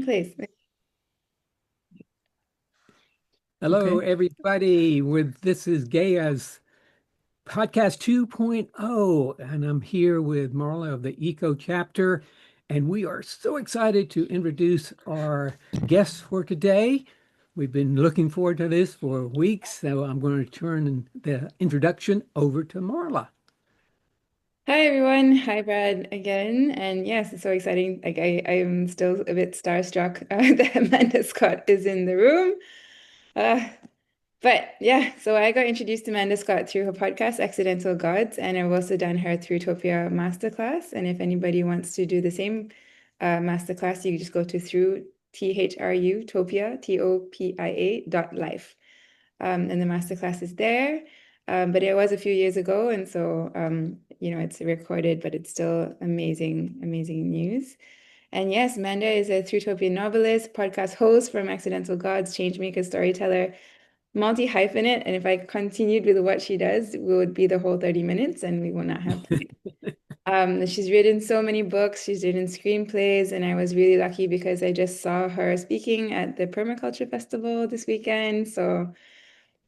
place. Hello, Okay. everybody. This is Gaia's podcast 2.0, and I'm here with Marla of the Eco Chapter, and we are so excited to introduce our guests for today. We've been looking forward to this for weeks, so I'm going to turn the introduction over to Marla. Hi everyone. Hi Brad again. And yes, it's so exciting. I'm still a bit starstruck that Manda Scott is in the room. Uh, but yeah, so I got introduced to Manda Scott through her podcast, Accidental Gods, and I've also done her Thrutopia masterclass. And if anybody wants to do the same masterclass, you can just go to through THRU Topia, TOPIA.life. And the masterclass is there. But it was a few years ago, and so it's recorded, but it's still amazing, amazing news. And yes, Manda is a Thrutopia novelist, podcast host from Accidental Gods, changemaker, storyteller, multi-hyphenate. And if I continued with what she does, we would be the whole 30 minutes and we will not have time. She's written so many books, she's written screenplays, and I was really lucky because I just saw her speaking at the Permaculture Festival this weekend. So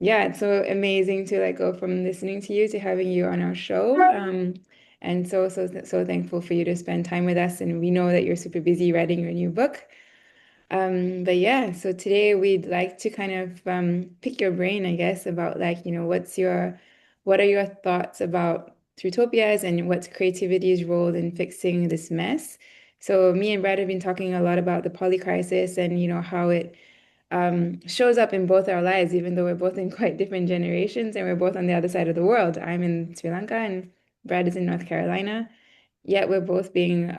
yeah, it's so amazing to like go from listening to you to having you on our show. And so thankful for you to spend time with us. And we know that you're super busy writing your new book. But yeah, so today we'd like to kind of pick your brain, I guess, about like, what are your thoughts about Thrutopias and what's creativity's role in fixing this mess? So me and Brad have been talking a lot about the polycrisis and how it shows up in both our lives, even though we're both in quite different generations and we're both on the other side of the world. I'm in Sri Lanka and Brad is in North Carolina. Yet we're both being,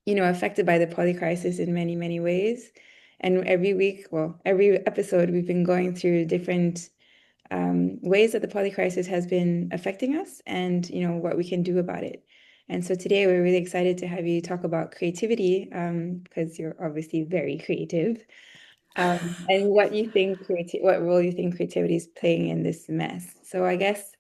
affected by the polycrisis in many, many ways. And every week, well, every episode, we've been going through different ways that the polycrisis has been affecting us and, what we can do about it. And so today we're really excited to have you talk about creativity because you're obviously very creative. And what role you think creativity is playing in this mess. So I guess,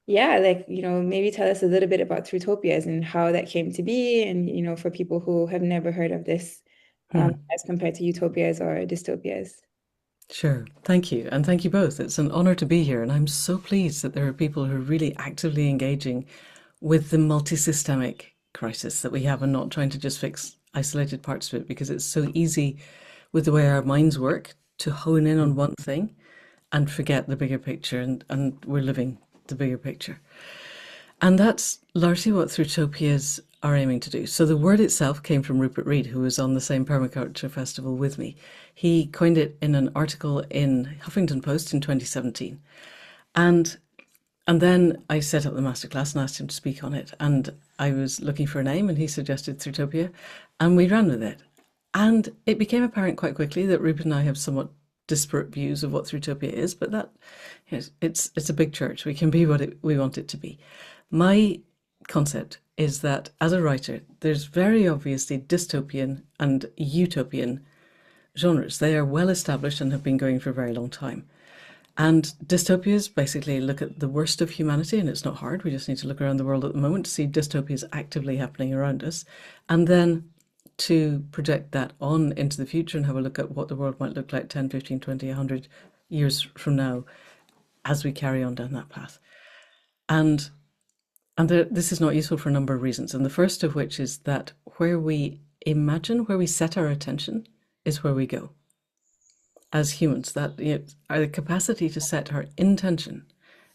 yeah, like, maybe tell us a little bit about Thrutopias and how that came to be, and, for people who have never heard of this, Hmm. as compared to utopias or dystopias. Sure. Thank you. And thank you both. It's an honor to be here. And I'm so pleased that there are people who are really actively engaging with the multi-systemic crisis that we have and not trying to just fix isolated parts of it because it's so easy with the way our minds work to hone in on one thing and forget the bigger picture. And we're living the bigger picture. And that's largely what Thrutopias are aiming to do. So the word itself came from Rupert Reed, who was on the same permaculture festival with me. He coined it in an article in Huffington Post in 2017. And and then I set up the masterclass and asked him to speak on it. And I was looking for a name and he suggested Thrutopia and we ran with it. And it became apparent quite quickly that Rupert and I have somewhat disparate views of what Thrutopia is, but that it's a big church. We can be what we want it to be. My concept is that as a writer, there's very obviously dystopian and utopian genres. They are well established and have been going for a very long time. And dystopias basically look at the worst of humanity, and it's not hard. We just need to look around the world at the moment to see dystopias actively happening around us. And then to project that on into the future and have a look at what the world might look like 10, 15, 20, 100 years from now as we carry on down that path. And this is not useful for a number of reasons. And the first of which is that where we imagine, where we set our attention, is where we go. As humans, that our capacity to set our intention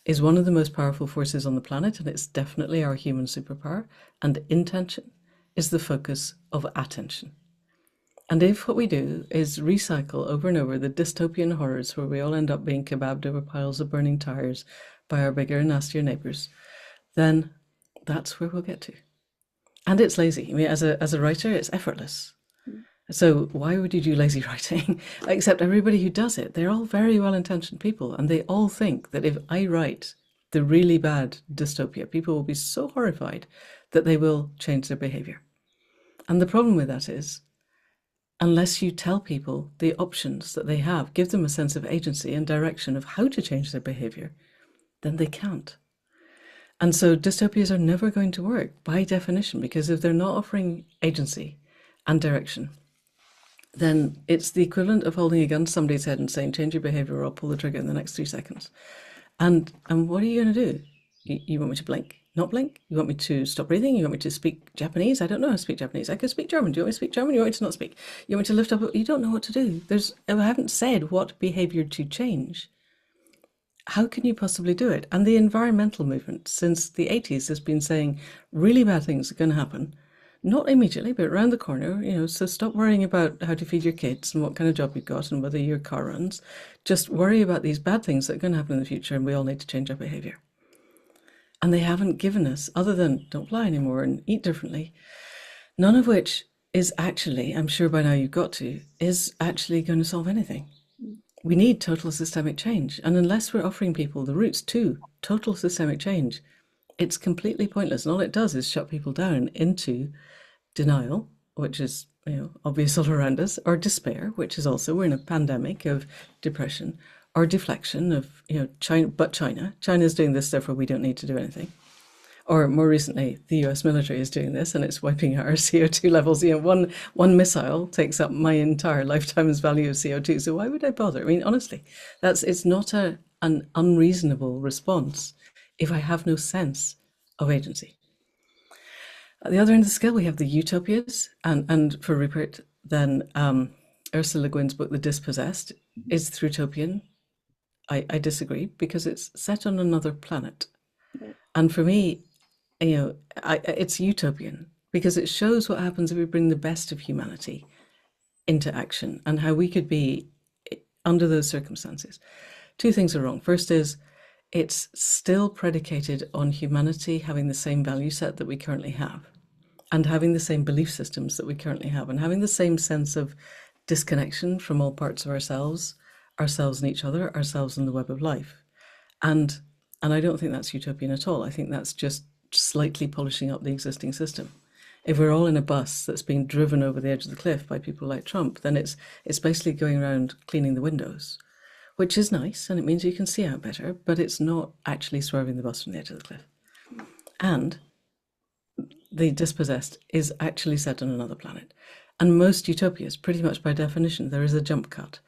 is one of the most powerful forces on the planet, and it's definitely our human superpower. And intention is the focus of attention. And if what we do is recycle over and over the dystopian horrors where we all end up being kebabbed over piles of burning tires by our bigger and nastier neighbours, then that's where we'll get to. And it's lazy. I mean, as a writer, it's effortless. So why would you do lazy writing? Except everybody who does it, they're all very well-intentioned people, and they all think that if I write the really bad dystopia, people will be so horrified that they will change their behavior. And the problem with that is, unless you tell people the options that they have, give them a sense of agency and direction of how to change their behavior, then they can't. And so dystopias are never going to work by definition, because if they're not offering agency and direction, then it's the equivalent of holding a gun to somebody's head and saying, change your behavior or I'll pull the trigger in the next 3 seconds. And what are you going to do? You want me to blink? Not blink? You want me to stop breathing? You want me to speak Japanese? I don't know how to speak Japanese. I can speak German. Do you want me to speak German? You want me to not speak? You want me to lift up? You don't know what to do. I haven't said what behavior to change. How can you possibly do it? And the environmental movement since the 80s has been saying really bad things are going to happen. Not immediately, but around the corner, so stop worrying about how to feed your kids and what kind of job you've got and whether your car runs. Just worry about these bad things that are going to happen in the future, and we all need to change our behavior. And they haven't given us, other than don't fly anymore and eat differently, none of which is actually, I'm sure by now you've got to, is actually going to solve anything. We need total systemic change. And unless we're offering people the routes to total systemic change, it's completely pointless. And all it does is shut people down into denial, which is obvious all around us, or despair, which is also, we're in a pandemic of depression, or deflection of China's doing this, therefore we don't need to do anything. Or more recently, the US military is doing this and it's wiping out our CO2 levels. One missile takes up my entire lifetime's value of CO2. So why would I bother? I mean, honestly, it's not an unreasonable response if I have no sense of agency. At the other end of the scale, we have the utopias, and for Rupert, then Ursula Le Guin's book, The Dispossessed, is Thrutopian. I disagree because it's set on another planet. And for me, it's utopian because it shows what happens if we bring the best of humanity into action and how we could be under those circumstances. Two things are wrong. First is it's still predicated on humanity having the same value set that we currently have and having the same belief systems that we currently have and having the same sense of disconnection from all parts of ourselves and each other, ourselves and the web of life. And I don't think that's utopian at all. I think that's just slightly polishing up the existing system. If we're all in a bus that's being driven over the edge of the cliff by people like Trump, then it's basically going around cleaning the windows, which is nice, and it means you can see out better, but it's not actually swerving the bus from the edge of the cliff. And the dispossessed is actually set on another planet. And most utopias, pretty much by definition, there is a jump cut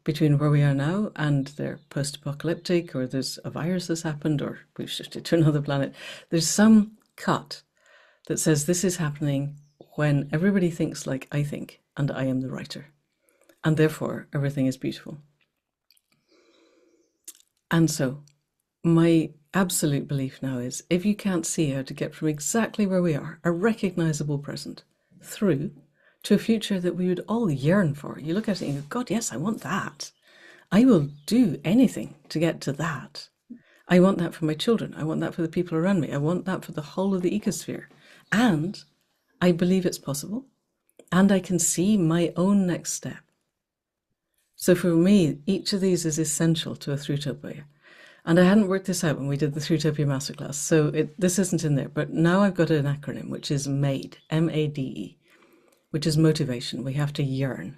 between where we are now and they're post-apocalyptic, or there's a virus that's happened, or we've shifted to another planet. There's some cut that says this is happening when everybody thinks like I think, and I am the writer. And therefore, everything is beautiful. And so, my absolute belief now is if you can't see how to get from exactly where we are, a recognizable present, through to a future that we would all yearn for. You look at it and you go, God, yes, I want that. I will do anything to get to that. I want that for my children. I want that for the people around me. I want that for the whole of the ecosphere. And I believe it's possible. And I can see my own next step. So for me, each of these is essential to a Thrutopia. And I hadn't worked this out when we did the Thrutopia masterclass, so this isn't in there. But now I've got an acronym, which is MADE, M-A-D-E, which is motivation. We have to yearn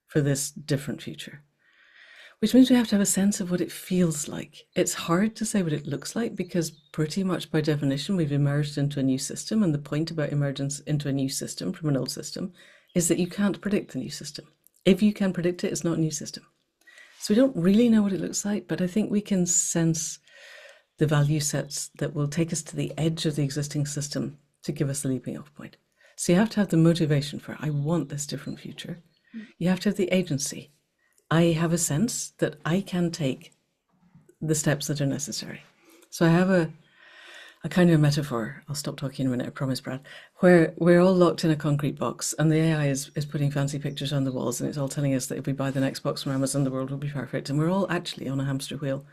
for this different future, which means we have to have a sense of what it feels like. It's hard to say what it looks like because pretty much by definition, we've emerged into a new system. And the point about emergence into a new system from an old system is that you can't predict the new system. If you can predict it, it's not a new system. So we don't really know what it looks like, but I think we can sense the value sets that will take us to the edge of the existing system to give us the leaping off point. So you have to have the motivation for, I want this different future. You have to have the agency. I have a sense that I can take the steps that are necessary. So I have a kind of metaphor, I'll stop talking in a minute, I promise, Brad, where we're all locked in a concrete box and the AI is putting fancy pictures on the walls and it's all telling us that if we buy the next box from Amazon, the world will be perfect. And we're all actually on a hamster wheel,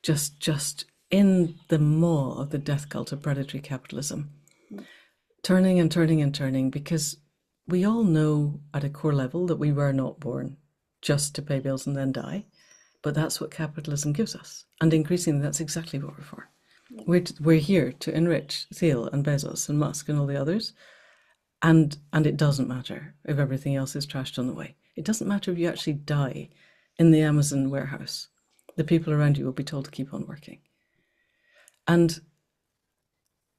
just in the maw of the death cult of predatory capitalism, turning and turning and turning, because we all know at a core level that we were not born just to pay bills and then die, but that's what capitalism gives us. And increasingly, that's exactly what we're for. We're here to enrich Thiel and Bezos and Musk and all the others, and it doesn't matter if everything else is trashed on the way. It doesn't matter if you actually die in the Amazon warehouse. The people around you will be told to keep on working. And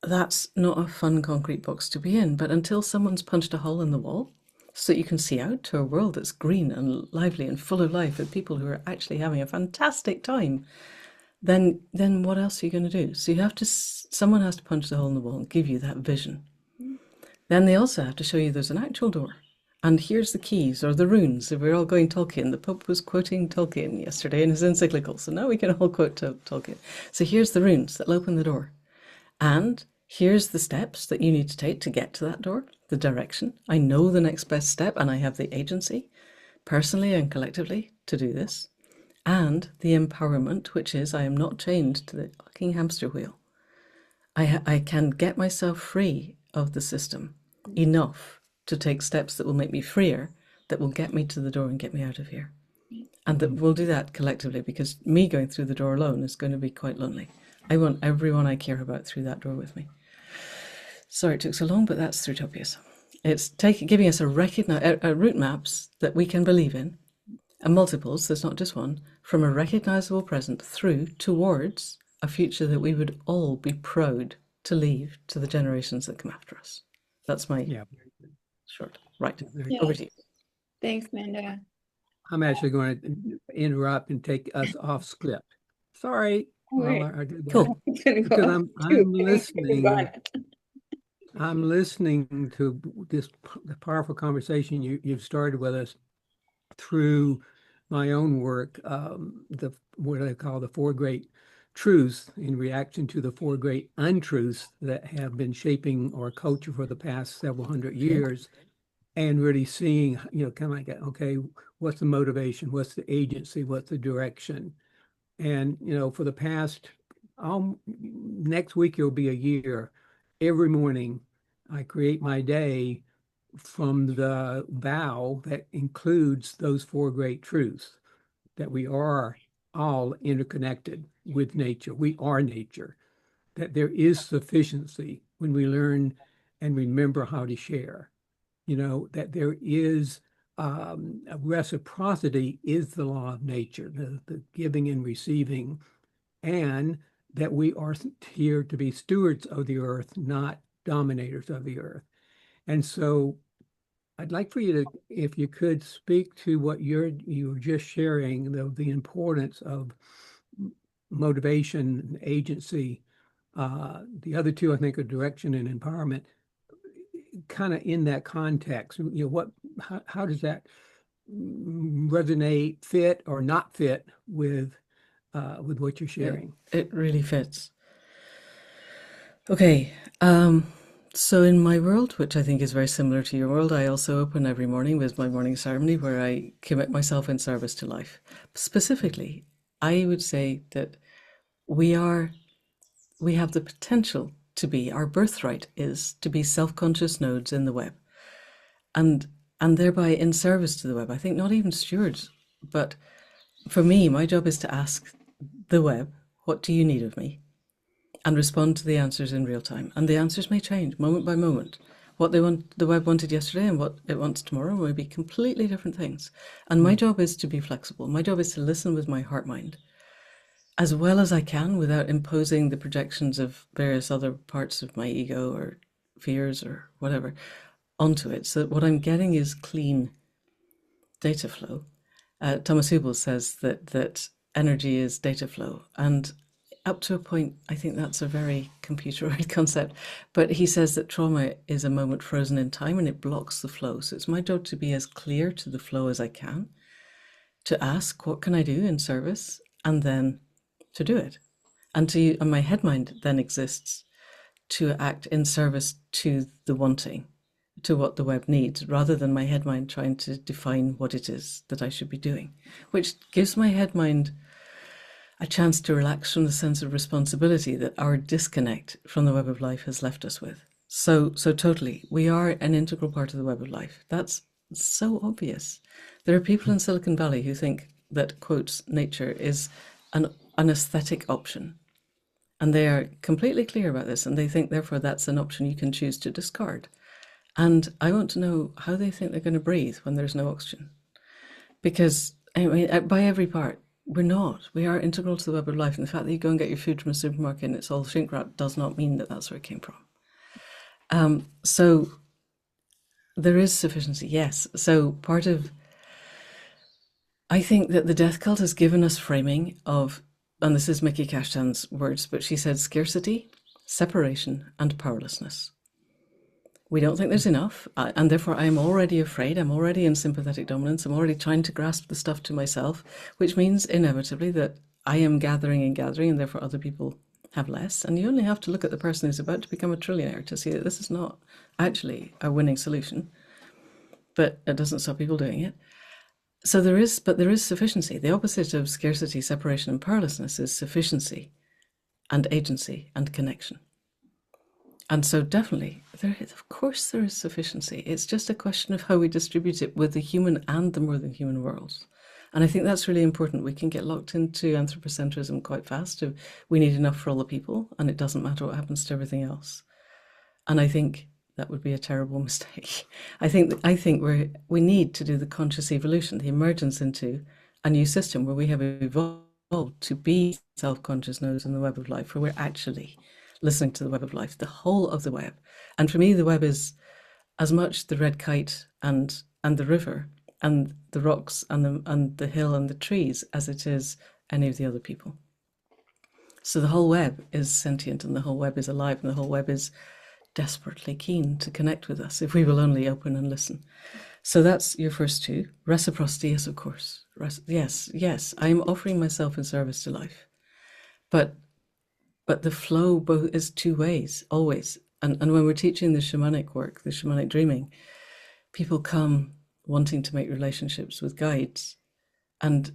that's not a fun concrete box to be in, but until someone's punched a hole in the wall so that you can see out to a world that's green and lively and full of life with people who are actually having a fantastic time, then what else are you going to do? So you have to, someone has to punch the hole in the wall and give you that vision. Then they also have to show you there's an actual door. And here's the keys or the runes. If we're all going Tolkien, the Pope was quoting Tolkien yesterday in his encyclical, so now we can all quote Tolkien. So here's the runes that'll open the door. And here's the steps that you need to take to get to that door, the direction. I know the next best step, and I have the agency, personally and collectively, to do this. And the empowerment, which is I am not chained to the fucking hamster wheel. I can get myself free of the system enough to take steps that will make me freer, that will get me to the door and get me out of here. And that we'll do that collectively, because me going through the door alone is going to be quite lonely. I want everyone I care about through that door with me. Sorry it took so long, but that's Thrutopia. It's giving us a route maps that we can believe in, and multiples, there's not just one, from a recognizable present through towards a future that we would all be proud to leave to the generations that come after us. That's my short. Right. Over to you. Thanks, Manda. I'm actually going to interrupt and take us off script. Sorry. Well, I did that. Cool. Because I'm listening. I'm listening to the powerful conversation you've started with us through my own work, what I call the four great truths in reaction to the four great untruths that have been shaping our culture for the past several hundred years, and really seeing, kind of like, okay, what's the motivation? What's the agency? What's the direction? And, for the past, next week, it'll be a year. Every morning, I create my day from the vow that includes those four great truths, that we are all interconnected with nature. We are nature, that there is sufficiency when we learn and remember how to share, that there is a reciprocity is the law of nature, the giving and receiving, and that we are here to be stewards of the earth, not dominators of the earth. And so I'd like for you to, if you could, speak to what you were just sharing, the importance of motivation and agency. The other two, I think, are direction and empowerment. Kind of in that context, how does that resonate, fit or not fit with what you're sharing? It really fits. Okay. So in my world, which I think is very similar to your world, I also open every morning with my morning ceremony where I commit myself in service to life. Specifically, I would say that we have the potential to be, our birthright is to be self-conscious nodes in the web, and thereby in service to the web. I think not even stewards, but for me, my job is to ask the web, what do you need of me? And respond to the answers in real time. And the answers may change moment by moment. What the web wanted yesterday and what it wants tomorrow may be completely different things. And my job is to be flexible. My job is to listen with my heart mind as well as I can without imposing the projections of various other parts of my ego or fears or whatever onto it. So what I'm getting is clean data flow. Thomas Hubel says that energy is data flow. And up to a point, I think that's a very computeroid concept, but he says that trauma is a moment frozen in time and it blocks the flow. So it's my job to be as clear to the flow as I can, to ask, what can I do in service? And then to do it. And my head mind then exists to act in service to the wanting, to what the web needs, rather than my head mind trying to define what it is that I should be doing, which gives my head mind a chance to relax from the sense of responsibility that our disconnect from the web of life has left us with. So totally, we are an integral part of the web of life. That's so obvious. There are people in Silicon Valley who think that, quotes, nature is an aesthetic option. And they are completely clear about this, and they think, therefore, that's an option you can choose to discard. And I want to know how they think they're going to breathe when there's no oxygen. Because, anyway, by every part, we're not. We are integral to the web of life. And the fact that you go and get your food from a supermarket and it's all shrink wrapped does not mean that that's where it came from. So There is sufficiency, yes. So I think that the death cult has given us framing of, and this is Mickey Cashtan's words, but she said scarcity, separation, and powerlessness. We don't think there's enough, and therefore I'm already afraid. I'm already in sympathetic dominance. I'm already trying to grasp the stuff to myself, which means inevitably that I am gathering and gathering, and therefore other people have less. And you only have to look at the person who's about to become a trillionaire to see that this is not actually a winning solution, but it doesn't stop people doing it. So there is sufficiency. The opposite of scarcity, separation, and powerlessness is sufficiency and agency and connection. And so definitely, of course there is sufficiency. It's just a question of how we distribute it with the human and the more than human worlds. And I think that's really important. We can get locked into anthropocentrism quite fast. We need enough for all the people, and it doesn't matter what happens to everything else. And I think that would be a terrible mistake. I think we need to do the conscious evolution, the emergence into a new system where we have evolved to be self-conscious nodes in the web of life, where we're actually listening to the web of life, the whole of the web. And for me, the web is as much the red kite and the river and the rocks and the hill and the trees as it is any of the other people. So the whole web is sentient, and the whole web is alive, and the whole web is desperately keen to connect with us if we will only open and listen. So that's your first two. Reciprocity, yes, of course. Yes, I am offering myself in service to life. But the flow both is two ways, always. And when we're teaching the shamanic work, the shamanic dreaming, people come wanting to make relationships with guides. And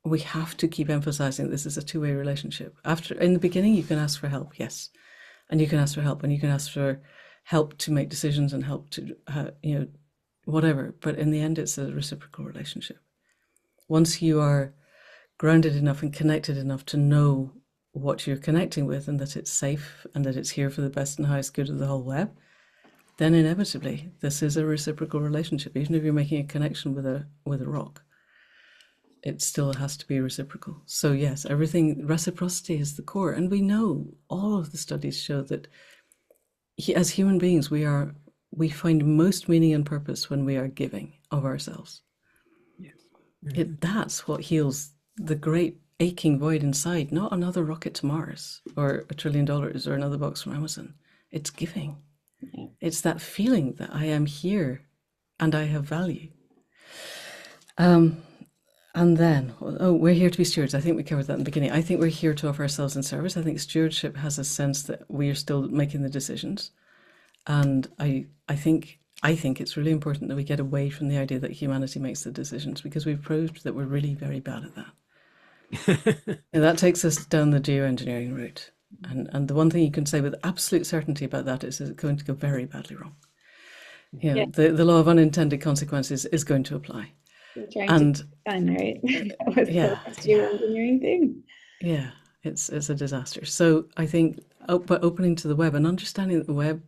we have to keep emphasizing this is a two-way relationship. In the beginning, you can ask for help, yes. And you can ask for help, and you can ask for help to make decisions and help to, whatever. But in the end, it's a reciprocal relationship. Once you are grounded enough and connected enough to know what you're connecting with and that it's safe and that it's here for the best and highest good of the whole web, then inevitably this is a reciprocal relationship. Even if you're making a connection with a rock, it still has to be reciprocal. So yes, reciprocity is the core. And we know, all of the studies show that as human beings, we find most meaning and purpose when we are giving of ourselves. Yes. That's what heals the great aching void inside, not another rocket to Mars or $1 trillion or another box from Amazon. It's giving. It's that feeling that I am here and I have value. And then, we're here to be stewards. I think we covered that in the beginning. I think we're here to offer ourselves in service. I think stewardship has a sense that we are still making the decisions. And I think it's really important that we get away from the idea that humanity makes the decisions, because we've proved that we're really very bad at that. And that takes us down the geoengineering route. And the one thing you can say with absolute certainty about that is it's going to go very badly wrong. The law of unintended consequences is going to apply. Trying to fun, right? That was the last geoengineering thing. Yeah, it's a disaster. So I think by opening to the web and understanding that the web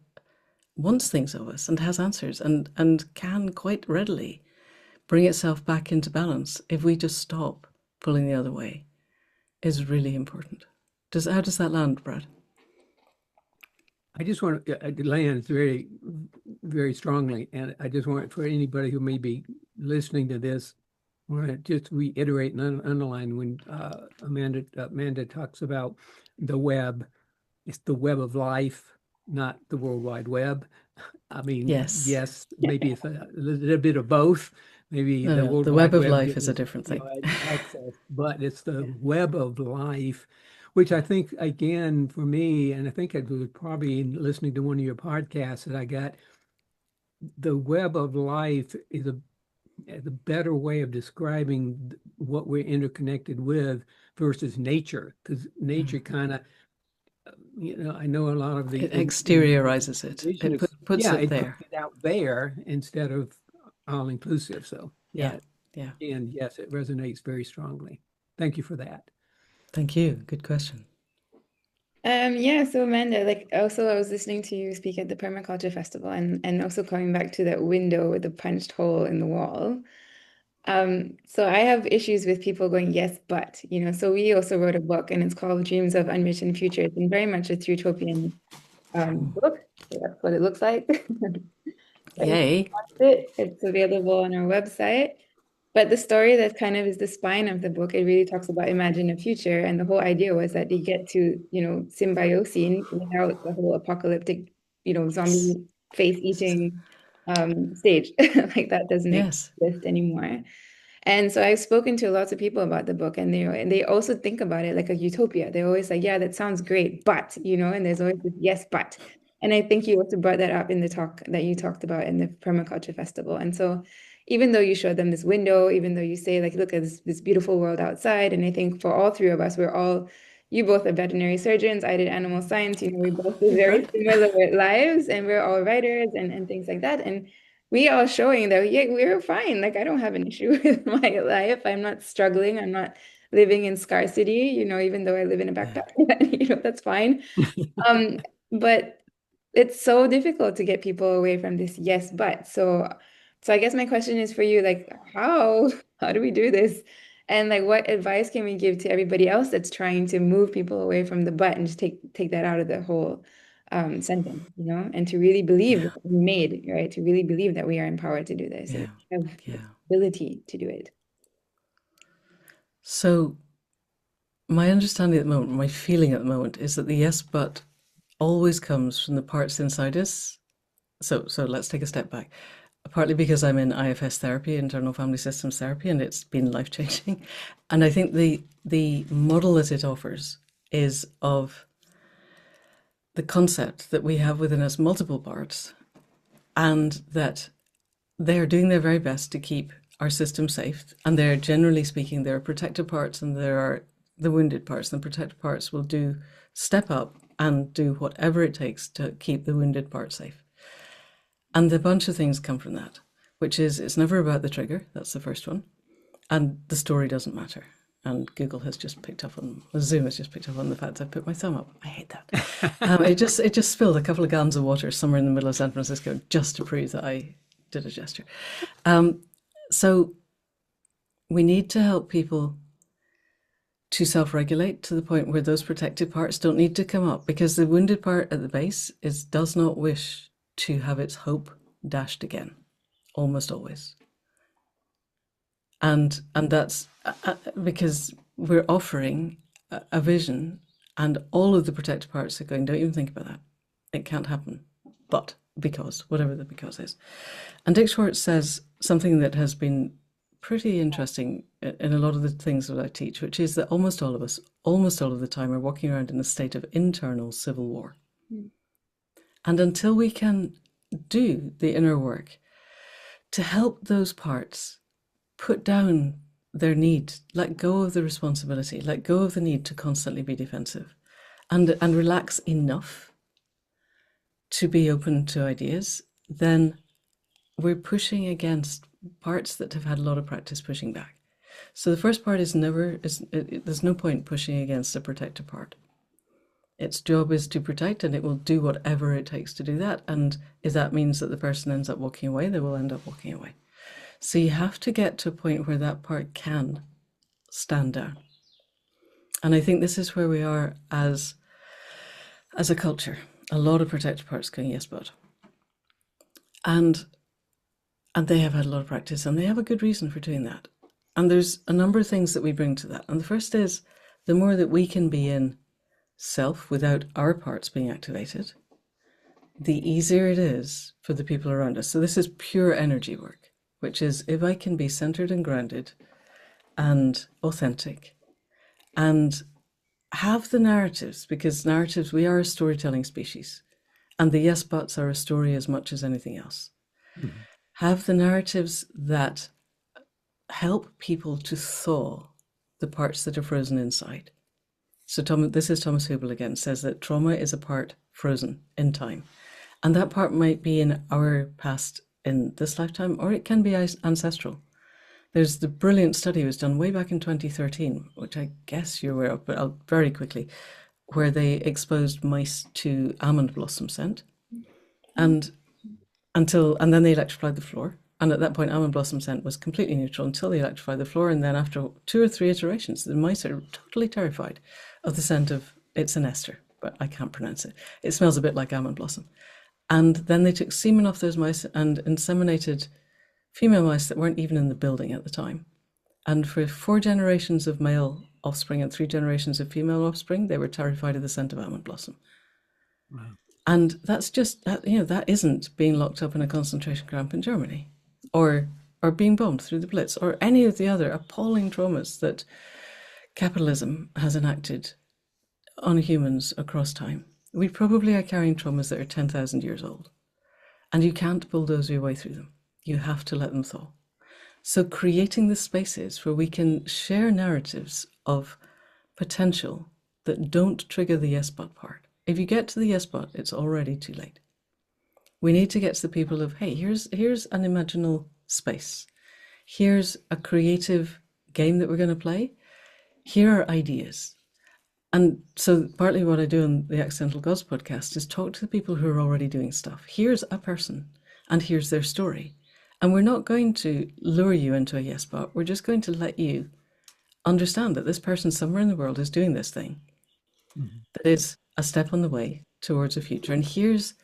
wants things of us and has answers and can quite readily bring itself back into balance if we just stop pulling the other way, is really important. How does that land, Brad? I just want to land very, very strongly, and I just want, for anybody who may be listening to this, I want to just reiterate and underline when Manda talks about the web. It's the web of life, not the World Wide Web. I mean, yes, maybe it's a little bit of both. Maybe the World the Wide web of Web life is a different thing. Access, but it's the web of life, which I think, again, for me, and I think it was probably listening to one of your podcasts that I got, the web of life is a better way of describing what we're interconnected with versus nature, because nature kind of, I know a lot of the it exteriorizes it. It puts it there. Puts it out there instead of all inclusive. So yeah. And yes, it resonates very strongly. Thank you for that. Thank you. Good question. So Amanda, also I was listening to you speak at the Permaculture Festival and also coming back to that window with the punched hole in the wall. So I have issues with people going, yes, but, so we also wrote a book and it's called Dreams of Unwritten Futures, and very much a Thrutopian book. So that's what it looks like. But if you Yay. want it, it's available on our website. But the story that kind of is the spine of the book, it really talks about imagine a future. And the whole idea was that they get to, symbiosine without the whole apocalyptic, Yes. zombie face eating stage. Like that doesn't Yes. exist anymore. And so I've spoken to lots of people about the book, and they also think about it like a utopia. They're always like, yeah, that sounds great, but, and there's always this yes, but. And I think you also brought that up in the talk that you talked about in the permaculture festival. And so even though you showed them this window, even though you say like, look at this beautiful world outside, and I think for all three of us, you both are veterinary surgeons, I did animal science, we both did very Right. similar lives, and we're all writers and things like that. And we are showing that, yeah, we're fine. Like, I don't have an issue with my life. I'm not struggling. I'm not living in scarcity, even though I live in a Yeah. backpack, that's fine. Um, but it's so difficult to get people away from this yes, but. So I guess my question is for you, like, how do we do this? And like, what advice can we give to everybody else that's trying to move people away from the but and just take that out of the whole sentence, and to really believe Yeah. that we made, right? To really believe that we are empowered to do this and Yeah. we have the Yeah. ability to do it. So my understanding at the moment, my feeling at the moment is that the yes, but always comes from the parts inside us. So let's take a step back. Partly because I'm in IFS therapy, internal family systems therapy, and it's been life changing. And I think the model that it offers is of the concept that we have within us multiple parts, and that they are doing their very best to keep our system safe. And they're, generally speaking, there are protected parts and there are the wounded parts. And the protected parts will step up and do whatever it takes to keep the wounded part safe. And a bunch of things come from that, which is it's never about the trigger. That's the first one. And the story doesn't matter. And Zoom has just picked up on the fact that I put my thumb up. I hate that. It just spilled a couple of gallons of water somewhere in the middle of San Francisco just to prove that I did a gesture. So we need to help people to self-regulate to the point where those protected parts don't need to come up, because the wounded part at the base does not wish to have its hope dashed again, almost always. And that's because we're offering a vision, and all of the protected parts are going, don't even think about that. It can't happen. But because, whatever the because is. And Dick Schwartz says something that has been pretty interesting in a lot of the things that I teach, which is that almost all of us, almost all of the time, are walking around in a state of internal civil war. Mm. And until we can do the inner work to help those parts put down their need, let go of the responsibility, let go of the need to constantly be defensive, and relax enough to be open to ideas, then we're pushing against parts that have had a lot of practice pushing back. So the first part there's no point pushing against a protector part. Its job is to protect, and it will do whatever it takes to do that. And if that means that the person ends up walking away, they will end up walking away. So you have to get to a point where that part can stand down. And I think this is where we are as a culture. A lot of protected parts going, yes, but. And they have had a lot of practice, and they have a good reason for doing that. And there's a number of things that we bring to that. And the first is the more that we can be in self without our parts being activated, the easier it is for the people around us. So this is pure energy work, which is if I can be centered and grounded and authentic and have the narratives, because narratives, we are a storytelling species, and the yes buts are a story as much as anything else. Mm-hmm. Have the narratives that help people to thaw the parts that are frozen inside. So this is Thomas Hubel again, says that trauma is a part frozen in time. And that part might be in our past in this lifetime, or it can be ancestral. There's the brilliant study was done way back in 2013, which I guess you're aware of, but I'll very quickly, where they exposed mice to almond blossom scent. And then they electrified the floor. And at that point, almond blossom scent was completely neutral until they electrified the floor. And then after 2 or 3 iterations, the mice are totally terrified of the scent of, it's an ester, but I can't pronounce it. It smells a bit like almond blossom. And then they took semen off those mice and inseminated female mice that weren't even in the building at the time. And for 4 generations of male offspring and 3 generations of female offspring, they were terrified of the scent of almond blossom. Wow. And that's just, that isn't being locked up in a concentration camp in Germany, or being bombed through the Blitz, or any of the other appalling traumas that capitalism has enacted on humans across time. We probably are carrying traumas that are 10,000 years old, and you can't bulldoze your way through them. You have to let them thaw. So creating the spaces where we can share narratives of potential that don't trigger the yes but part. If you get to the yes but, it's already too late. We need to get to the people of, hey, here's an imaginal space. Here's a creative game that we're going to play. Here are ideas. And so partly what I do on the Accidental Gods podcast is talk to the people who are already doing stuff. Here's a person and here's their story. And we're not going to lure you into a yes but. We're just going to let you understand that this person somewhere in the world is doing this thing that is a step on the way towards a future. And here's,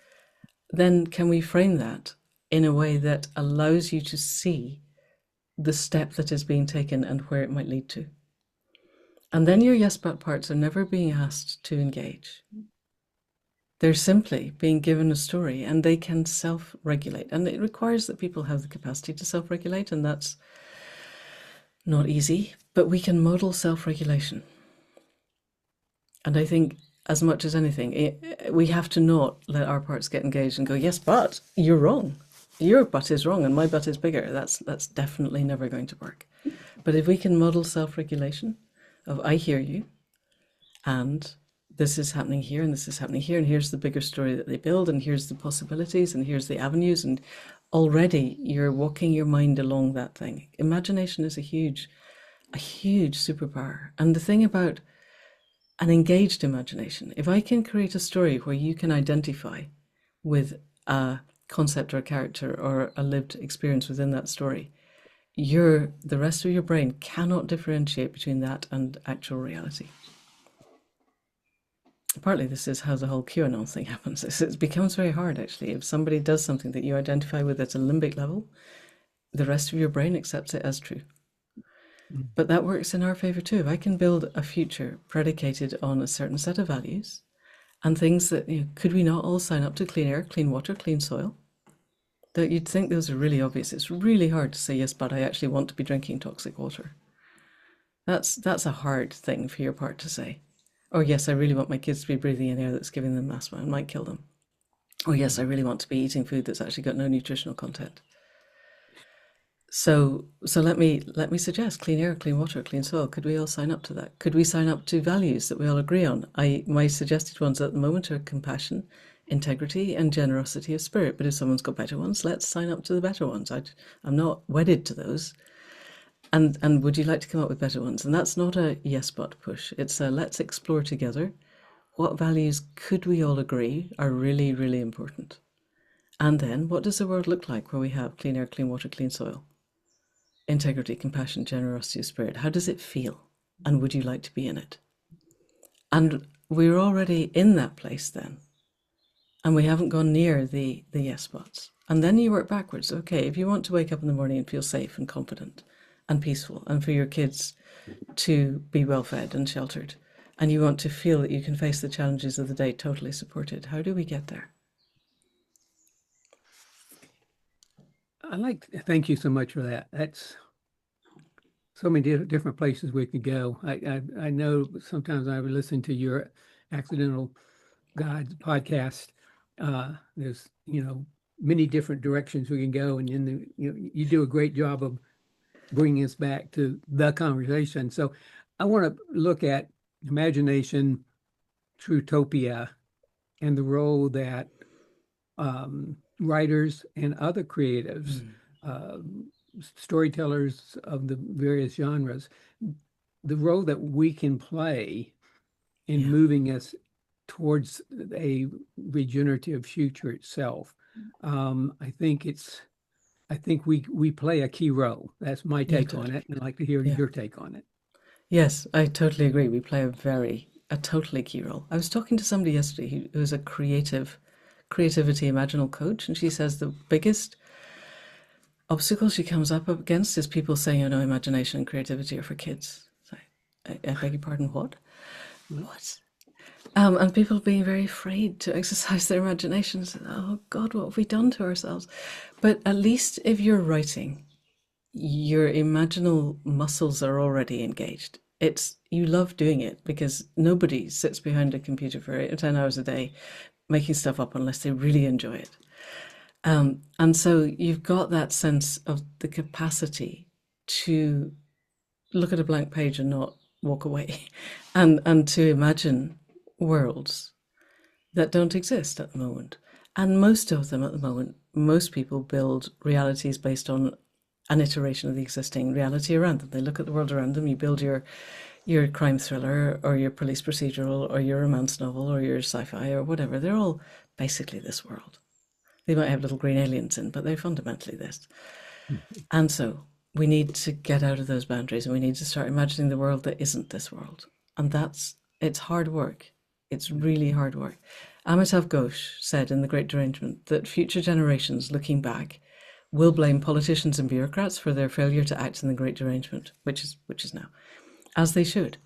then can we frame that in a way that allows you to see the step that is being taken and where it might lead to? And then your yes but parts are never being asked to engage. They're simply being given a story, and they can self-regulate. And it requires that people have the capacity to self-regulate, and that's not easy, but we can model self-regulation. And I think as much as anything, we have to not let our parts get engaged and go, yes, but you're wrong. Your butt is wrong and my butt is bigger. That's definitely never going to work. But if we can model self-regulation of I hear you, and this is happening here, and this is happening here, and here's the bigger story that they build, and here's the possibilities, and here's the avenues, and already you're walking your mind along that thing. Imagination is a huge superpower. And the thing about an engaged imagination, if I can create a story where you can identify with a concept or a character or a lived experience within that story, the rest of your brain cannot differentiate between that and actual reality. Partly this is how the whole QAnon thing happens. It becomes very hard, actually. If somebody does something that you identify with at a limbic level, the rest of your brain accepts it as true. But that works in our favor too. If I can build a future predicated on a certain set of values and things that, could we not all sign up to clean air, clean water, clean soil? That you'd think those are really obvious. It's really hard to say, yes, but I actually want to be drinking toxic water. That's a hard thing for your part to say. Or yes, I really want my kids to be breathing in air that's giving them asthma and might kill them. Or yes, I really want to be eating food that's actually got no nutritional content. So let me suggest clean air, clean water, clean soil. Could we all sign up to that? Could we sign up to values that we all agree on? My suggested ones at the moment are compassion, integrity, and generosity of spirit. But if someone's got better ones, let's sign up to the better ones. I'm not wedded to those. And would you like to come up with better ones? And that's not a yes but push. It's a let's explore together what values could we all agree are really, really important. And then what does the world look like where we have clean air, clean water, clean soil? Integrity, compassion, generosity of spirit. How does it feel? And would you like to be in it? And we're already in that place then. And we haven't gone near the yes buts. And then you work backwards. Okay, if you want to wake up in the morning and feel safe and confident and peaceful, and for your kids to be well fed and sheltered, and you want to feel that you can face the challenges of the day totally supported, how do we get there? Thank you so much for that. That's so many different places we could go. I know sometimes I would listen to your Accidental Gods podcast. There's many different directions we can go, and you do a great job of bringing us back to the conversation. So I want to look at imagination, Thrutopia, and the role that writers and other creatives, storytellers of the various genres, the role that we can play in moving us towards a regenerative future itself. I think we play a key role. That's my take on it. And I'd like to hear your take on it. Yes, I totally agree. We play a totally key role. I was talking to somebody yesterday who is a creative creativity imaginal coach, and she says the biggest obstacle she comes up against is people saying, "Oh no, imagination and creativity are for kids." So, I beg your pardon, what? What? And people being very afraid to exercise their imaginations. Oh God, what have we done to ourselves? But at least if you're writing, your imaginal muscles are already engaged. It's you love doing it because nobody sits behind a computer for 8 or 10 hours a day making stuff up unless they really enjoy it. And so you've got that sense of the capacity to look at a blank page and not walk away, and to imagine worlds that don't exist at the moment. And most of them at the moment, most people build realities based on an iteration of the existing reality around them. They look at the world around them. You build your crime thriller or your police procedural or your romance novel or your sci-fi or whatever. They're all basically this world. They might have little green aliens in, but they're fundamentally this. And so we need to get out of those boundaries and we need to start imagining the world that isn't this world. And it's hard work. It's really hard work. Amitav Ghosh said in The Great Derangement that future generations looking back will blame politicians and bureaucrats for their failure to act in the Great Derangement, which is now, as they should.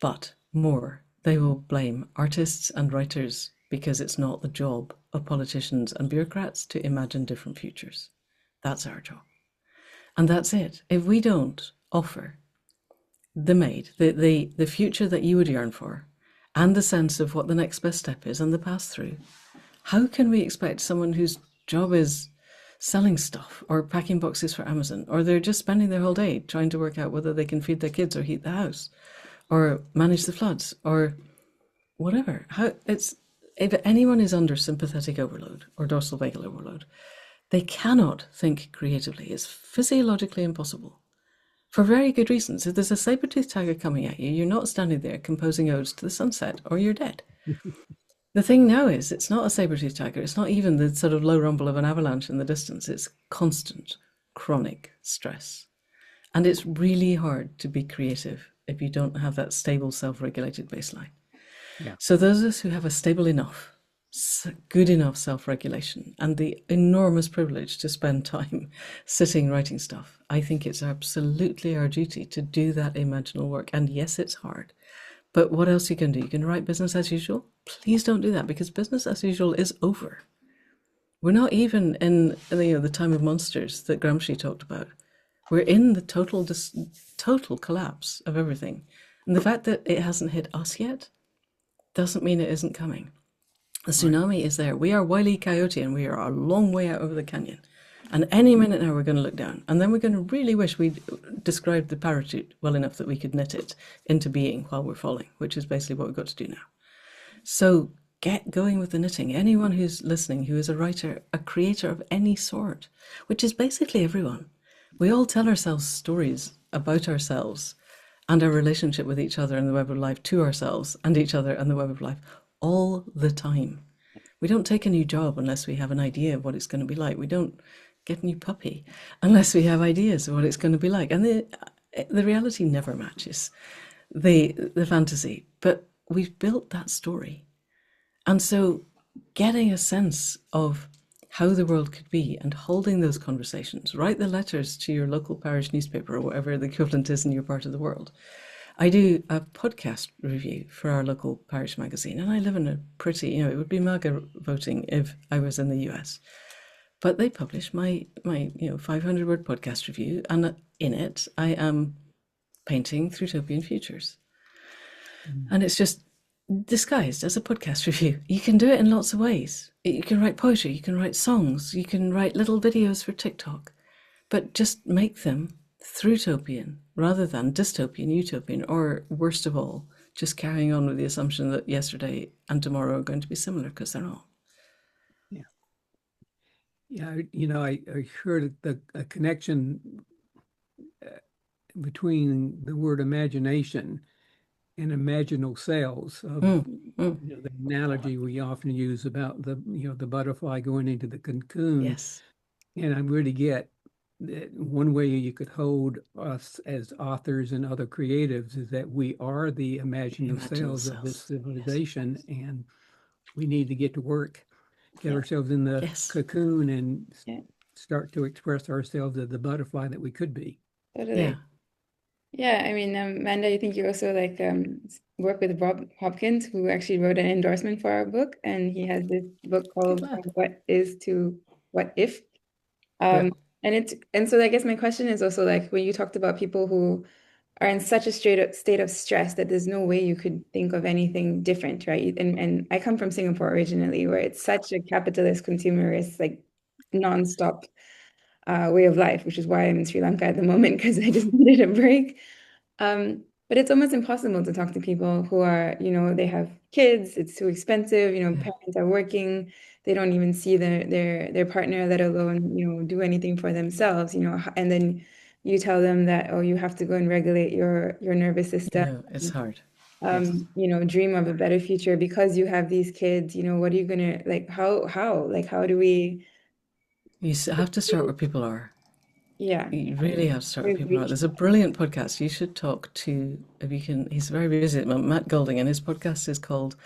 But more, they will blame artists and writers because it's not the job of politicians and bureaucrats to imagine different futures. That's our job. And that's it. If we don't offer the future that you would yearn for, and the sense of what the next best step is and the pass through, how can we expect someone whose job is selling stuff or packing boxes for Amazon, or they're just spending their whole day trying to work out whether they can feed their kids or heat the house or manage the floods or whatever? If anyone is under sympathetic overload or dorsal vagal overload, they cannot think creatively. It's physiologically impossible. For very good reasons. If there's a saber-toothed tiger coming at you, you're not standing there composing odes to the sunset, or you're dead. The thing now is, it's not a saber-toothed tiger. It's not even the sort of low rumble of an avalanche in the distance. It's constant, chronic stress. And it's really hard to be creative if you don't have that stable, self-regulated baseline. Yeah. So those of us who have a stable enough, good enough self-regulation and the enormous privilege to spend time sitting writing stuff, I think it's absolutely our duty to do that imaginal work. And yes, it's hard. But what else you can do? You can write business as usual. Please don't do that, because business as usual is over. We're not even in the time of monsters that Gramsci talked about. We're in the total collapse of everything. And the fact that it hasn't hit us yet doesn't mean it isn't coming. The tsunami is there. We are Wile E. Coyote and we are a long way out over the canyon. And any minute now we're going to look down. And then we're going to really wish we'd described the parachute well enough that we could knit it into being while we're falling, which is basically what we've got to do now. So get going with the knitting. Anyone who's listening, who is a writer, a creator of any sort, which is basically everyone. We all tell ourselves stories about ourselves and our relationship with each other and the web of life, to ourselves and each other and the web of life, all the time. We don't take a new job unless we have an idea of what it's going to be like. We don't get a new puppy unless we have ideas of what it's going to be like. And the reality never matches the fantasy, but we've built that story. And so getting a sense of how the world could be and holding those conversations, write the letters to your local parish newspaper or whatever the equivalent is in your part of the world. I do a podcast review for our local parish magazine, and I live in a pretty, it would be MAGA voting if I was in the US. But they publish my 500-word podcast review, and in it I am painting Thrutopian futures. And it's just disguised as a podcast review. You can do it in lots of ways. You can write poetry, you can write songs, you can write little videos for TikTok, but just make them Thrutopian rather than dystopian, utopian, or worst of all, just carrying on with the assumption that yesterday and tomorrow are going to be similar, because they're not. Yeah. Yeah, I heard a connection between the word imagination and imaginal cells of the analogy we often use about the butterfly going into the cocoon. Yes. And I really get that one way you could hold us as authors and other creatives is that we are the imaginal cells of this civilization, yes. And we need to get to work get ourselves in the Yes. cocoon and Yeah, start to express ourselves as the butterfly that we could be. Yeah. totally. Yeah, I mean, Manda, I think you also like work with Rob Hopkins, who actually wrote an endorsement for our book, and he has this book called From Glad. What Is to What If. Yeah. And so I guess my question is also like when you talked about people who are in such a straight up state of stress that there's no way you could think of anything different, right? And I come from Singapore originally, where it's such a capitalist, consumerist, like nonstop way of life, which is why I'm in Sri Lanka at the moment because I just needed a break. But it's almost impossible to talk to people who are, they have kids, it's too expensive, Yeah. parents are working, they don't even see their partner, let alone, do anything for themselves, and then you tell them that, oh, you have to go and regulate your nervous system, No, it's hard. Yes. dream of a better future because you have these kids, what are you gonna like how do we You have to start where people are. yeah, You really have to start where we've people are. reached There's a brilliant podcast. You should talk to, if you can, he's very busy at the moment, Matt Golding, and his podcast is called,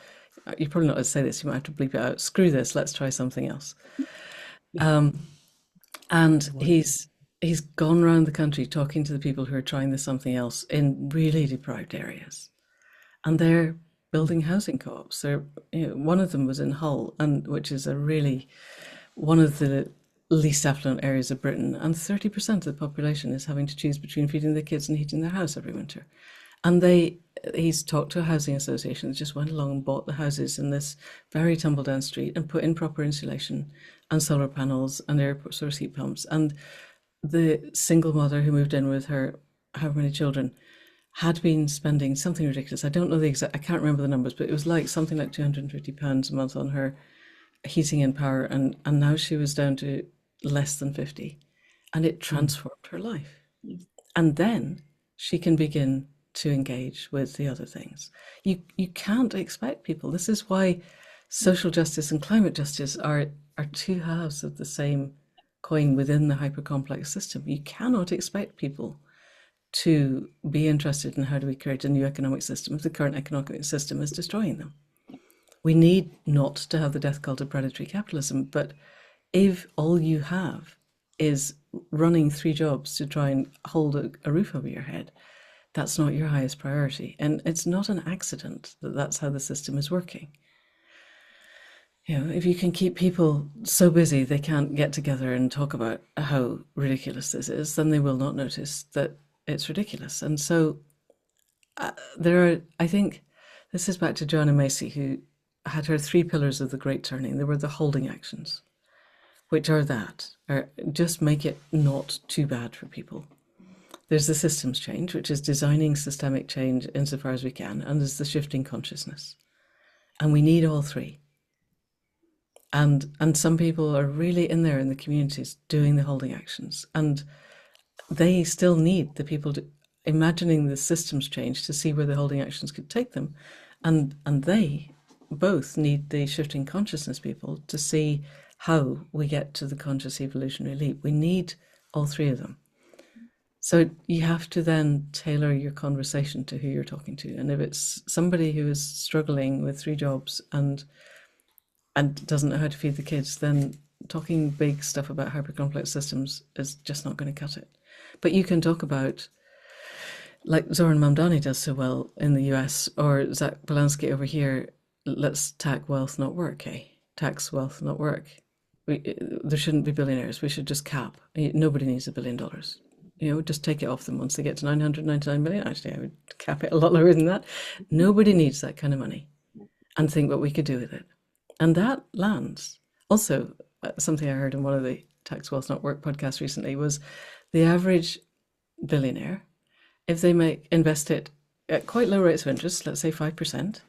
you're probably not going to say this, you might have to bleep it out. Screw this, let's try something else. And I like it. he's gone around the country talking to the people who are trying this something else in really deprived areas. And they're building housing co-ops. One of them was in Hull, and which is a really one of the least affluent areas of Britain, and 30% of the population is having to choose between feeding their kids and heating their house every winter. And he's talked to a housing association that just went along and bought the houses in this very tumble down street and put in proper insulation and solar panels and air source heat pumps. And the single mother who moved in with her, however many children, had been spending something ridiculous. I don't know the exact, I can't remember the numbers, but it was like something like £250 a month on her heating and power. And now she was down to less than 50. And it transformed her life. And then she can begin to engage with the other things. You can't expect people. This is why social justice and climate justice are two halves of the same coin within the hyper-complex system. You cannot expect people to be interested in how do we create a new economic system if the current economic system is destroying them. We need not to have the death cult of predatory capitalism, but if all you have is running 3 jobs to try and hold a roof over your head, that's not your highest priority. And it's not an accident that that's how the system is working. If you can keep people so busy they can't get together and talk about how ridiculous this is, then they will not notice that it's ridiculous. And so I think this is back to Joanna Macy, who had her 3 pillars of the Great Turning. There were the holding actions, which are just make it not too bad for people. There's the systems change, which is designing systemic change insofar as we can, and there's the shifting consciousness. And we need all 3. And some people are really in there in the communities doing the holding actions. And they still need the people imagining the systems change to see where the holding actions could take them. And they both need the shifting consciousness people to see how we get to the conscious evolutionary leap. We need all 3 of them. So you have to then tailor your conversation to who you're talking to. And if it's somebody who is struggling with 3 jobs and doesn't know how to feed the kids, then talking big stuff about hypercomplex systems is just not going to cut it. But you can talk about, like Zoran Mamdani does so well in the US, or Zach Balansky over here, let's tax wealth, not work, Tax wealth, not work. There shouldn't be billionaires. We should just cap. Nobody needs $1 billion. Just take it off them once they get to 999 million. Actually, I would cap it a lot lower than that. Nobody needs that kind of money, and think what we could do with it. And that lands. Also, something I heard in one of the Tax Wealth Not Work podcasts recently was the average billionaire, if they invest it at quite low rates of interest, let's say 5%,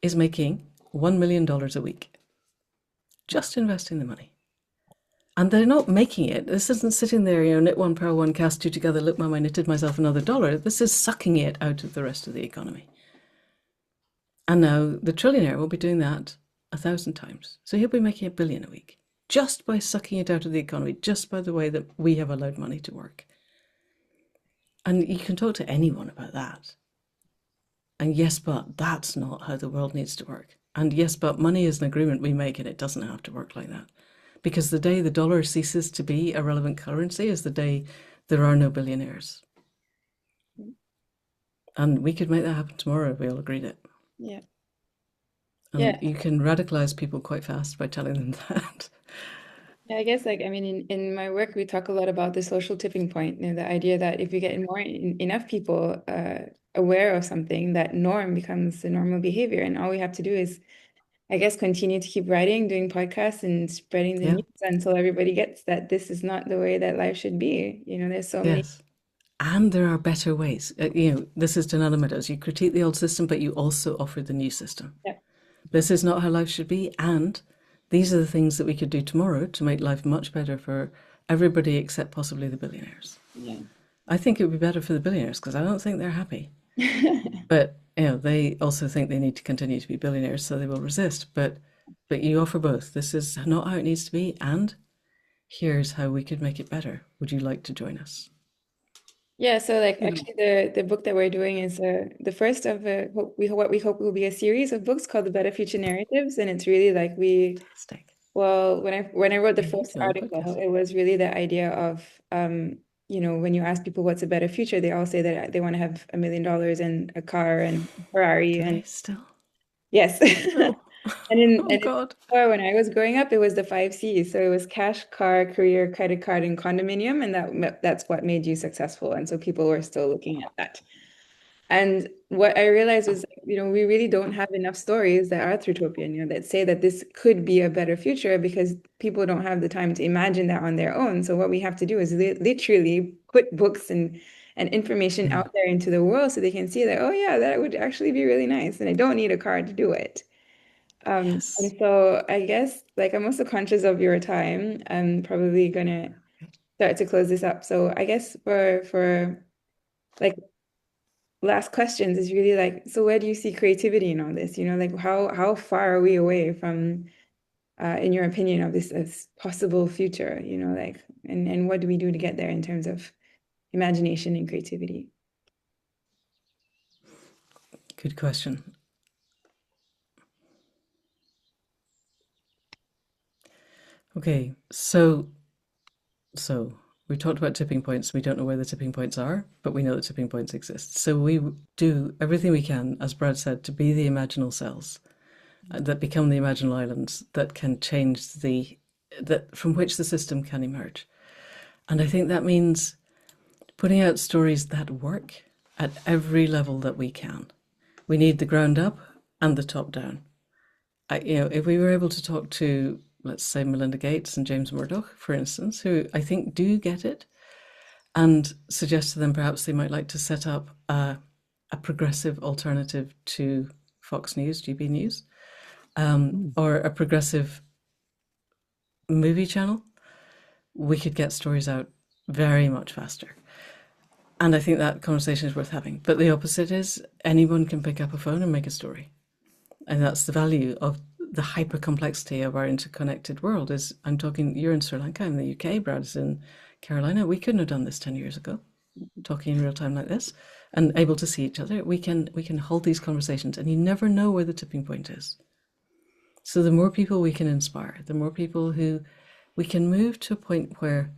is making $1 million a week. Just investing the money. And they're not making it. This isn't sitting there, knit one, purl one, cast 2 together, look, mum, I knitted myself another dollar. This is sucking it out of the rest of the economy. And now the trillionaire will be doing that 1,000 times. So he'll be making $1 billion a week just by sucking it out of the economy, just by the way that we have allowed money to work. And you can talk to anyone about that. And yes, but that's not how the world needs to work. And yes, but money is an agreement we make, and it doesn't have to work like that. Because the day the dollar ceases to be a relevant currency is the day there are no billionaires. And we could make that happen tomorrow if we all agreed it. Yeah. And Yeah. you can radicalize people quite fast by telling them that. Yeah, I guess like I mean in my work we talk a lot about the social tipping point, the idea that if you get enough people aware of something, that norm becomes the normal behavior, and all we have to do is, I guess, continue to keep writing, doing podcasts, and spreading the Yeah. news until everybody gets that this is not the way that life should be. There's so many. Yes. And there are better ways. This is Donella Meadows. You critique the old system, but you also offer the new system. Yeah. This is not how life should be. And these are the things that we could do tomorrow to make life much better for everybody except possibly the billionaires. Yeah. I think it would be better for the billionaires because I don't think they're happy. But they also think they need to continue to be billionaires, so they will resist. But you offer both. This is not how it needs to be, and here's how we could make it better. Would you like to join us? Yeah, so like You know, actually the book that we're doing is the first of what we hope will be a series of books called the Better Future Narratives, and it's really like Fantastic. well, when I wrote the Yeah, you first tell the article, podcast. it was really the idea of when you ask people what's a better future, they all say that they want to have $1 million and a car and a Ferrari, Do and they still? yes. No. And Oh in God. before, when I was growing up, it was the 5 C's. So it was cash, car, career, credit card, and condominium, and that's what made you successful. And so people were still looking at that. And what I realized was, we really don't have enough stories that are Thrutopian, that say that this could be a better future, because people don't have the time to imagine that on their own. So what we have to do is literally put books and information out there into the world so they can see that, oh yeah, that would actually be really nice. And I don't need a car to do it. Yes. And so I guess like I'm also conscious of your time. I'm probably gonna start to close this up. So I guess for like last questions is really like, so where do you see creativity in all this? Like how far are we away from, in your opinion, of this possible future? Like, and what do we do to get there in terms of imagination and creativity? Good question. Okay, so we talked about tipping points. We don't know where the tipping points are, but we know that tipping points exist. So we do everything we can, as Brad said, to be the imaginal cells that become the imaginal islands that can change that from which the system can emerge. And I think that means putting out stories that work at every level that we can. We need the ground up and the top down. If we were able to talk to, let's say, Melinda Gates and James Murdoch, for instance, who I think do get it, and suggest to them perhaps they might like to set up a progressive alternative to Fox News, GB News, or a progressive movie channel, we could get stories out very much faster. And I think that conversation is worth having. But the opposite is anyone can pick up a phone and make a story. And that's the value of the hyper complexity of our interconnected world. Is I'm talking, you're in Sri Lanka, I'm in the UK, Brad's in Carolina. We couldn't have done this 10 years ago, talking in real time like this and able to see each other. We can hold these conversations, and you never know where the tipping point is. So the more people we can inspire, the more people who we can move to a point where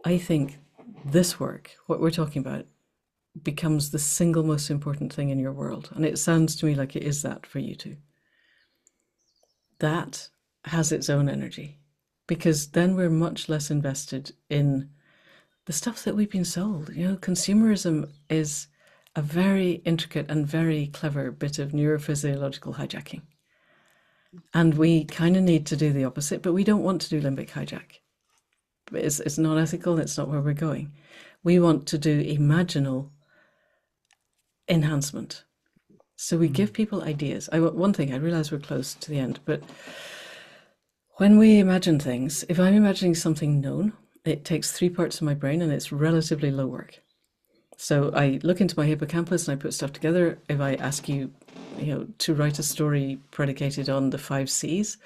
I think this work, what we're talking about, becomes the single most important thing in your world. And it sounds to me like it is that for you too. That has its own energy, because then we're much less invested in the stuff that we've been sold. Consumerism is a very intricate and very clever bit of neurophysiological hijacking. And we kind of need to do the opposite, but we don't want to do limbic hijack. It's not ethical, it's not where we're going. We want to do imaginal enhancement. So we give people ideas. One thing, I realize we're close to the end, but when we imagine things, if I'm imagining something known, it takes 3 parts of my brain and it's relatively low work. So I look into my hippocampus and I put stuff together. If I ask you, to write a story predicated on the 5 C's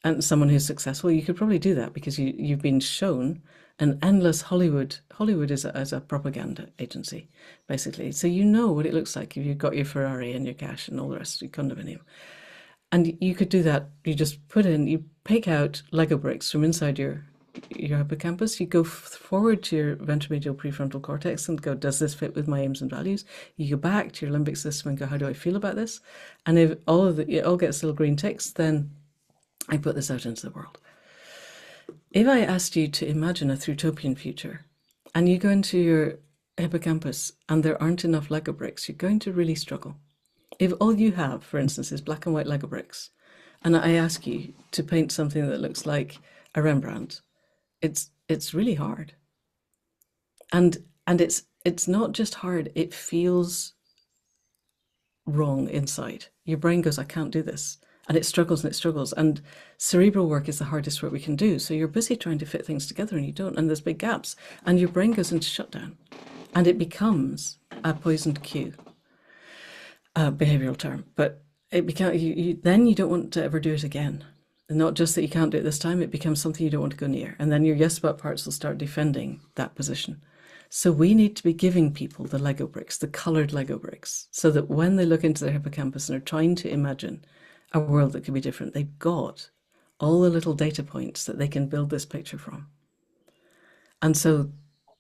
and someone who's successful, you could probably do that because you've been shown an endless Hollywood. Hollywood is a propaganda agency, basically. So you know what it looks like if you've got your Ferrari and your cash and all the rest of your condominium. And you could do that. You just you pick out Lego bricks from inside your hippocampus. You go forward to your ventromedial prefrontal cortex and go, does this fit with my aims and values? You go back to your limbic system and go, how do I feel about this? And if it all gets little green ticks, then I put this out into the world. If I asked you to imagine a Thrutopian future and you go into your hippocampus and there aren't enough Lego bricks, you're going to really struggle. If all you have, for instance, is black and white Lego bricks, and I ask you to paint something that looks like a Rembrandt, it's really hard. And it's not just hard, it feels wrong inside. Your brain goes, I can't do this. And it struggles and it struggles. And cerebral work is the hardest work we can do. So you're busy trying to fit things together and you don't, and there's big gaps. And your brain goes into shutdown. And it becomes a poisoned cue, a behavioral term. But it becomes then you don't want to ever do it again. And not just that you can't do it this time, it becomes something you don't want to go near. And then your yes but parts will start defending that position. So we need to be giving people the Lego bricks, the colored Lego bricks, so that when they look into their hippocampus and are trying to imagine a world that could be different, they've got all the little data points that they can build this picture from. And so